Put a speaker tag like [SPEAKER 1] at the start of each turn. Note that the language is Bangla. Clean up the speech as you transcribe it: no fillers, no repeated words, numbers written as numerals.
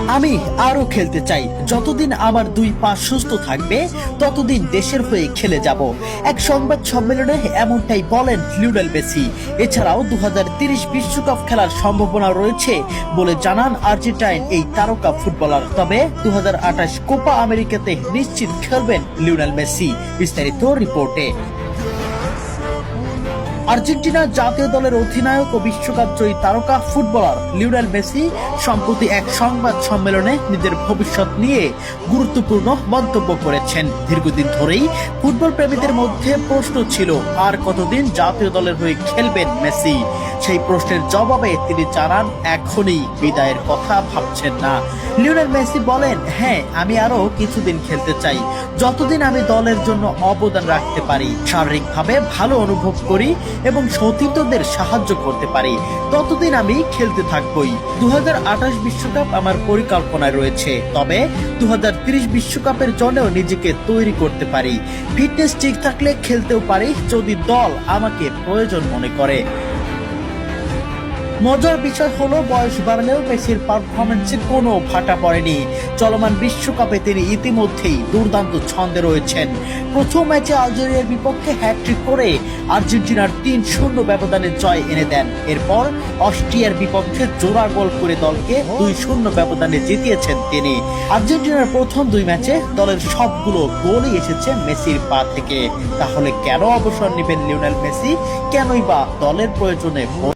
[SPEAKER 1] আমি আরো খেলতে চাই। যতদিন আমার দুই পা সুস্থ থাকবে ততদিন দেশের হয়ে খেলে যাব। এক সংবাদ সম্মেলনে এমনটাই বলেন লিওনেল মেসি। এছাড়াও 2030 বিশ্বকাপ খেলার সম্ভাবনা রয়েছে বলে জানান আর্জেন্টাইন এই তারকা ফুটবলার। তবে 2028 কোপা আমেরিকাতে নিশ্চিত খেলবেন লিওনেল মেসি। বিস্তারিত রিপোর্টে। আর্জেন্টিনা জাতীয় দলের অধিনায়ক ও বিশ্বকাপ জয়ী তারকা ফুটবলার লিওনেল মেসি সম্প্রতি এক সংবাদ সম্মেলনে নিজের ভবিষ্যৎ নিয়ে গুরুত্বপূর্ণ মন্তব্য করেছেন। দীর্ঘদিন ধরেই ফুটবল প্রেমীদের মধ্যে প্রশ্ন ছিল আর কতদিন জাতীয় দলের হয়ে খেলবেন মেসি। সেই প্রশ্নের জবাবে তিনি জানান এখনই বিদায়ের কথা ভাবছেন না। লিওনেল মেসি বলেন, হ্যাঁ, আমি আরো কিছুদিন খেলতে চাই। যতদিন আমি দলের জন্য অবদান রাখতে পারি, শারীরিকভাবে ভালো অনুভব করি এবং সতীর্থদের সাহায্য করতে পারি, ততদিন আমি খেলতে থাকবই। 2028 বিশ্বকাপ আমার পরিকল্পনায় রয়েছে, তবে 2030 বিশ্বকাপের জন্যও নিজেকে তৈরি করতে পারি। ফিটনেস ঠিক থাকলে খেলতেও পারি যদি দল আমাকে প্রয়োজন মনে করে। মজার বিষয় হলো বয়স বাড়লেও মেসির পারফরমেন্সে কোনো ভাটা পড়েনি। চলমান বিশ্বকাপে তিনি ইতিমধ্যেই দুর্দান্ত ছন্দে রয়েছেন। প্রথম ম্যাচে আলজেরিয়ার বিপক্ষে হ্যাটট্রিক করে আর্জেন্টিনার 3-0 ব্যবধানে জয় এনে দেন। এরপর অস্ট্রিয়ার বিপক্ষে জোড়া গোল করে দলকে 2-0 ব্যবধানে জিতিয়েছেন তিনি। আর্জেন্টিনার প্রথম দুই ম্যাচে দলের সবগুলো গোলই এসেছে মেসির পা থেকে। তাহলে কেন অবসর নেবেন লিওনেল মেসি? কেনই বা দলের প্রয়োজনে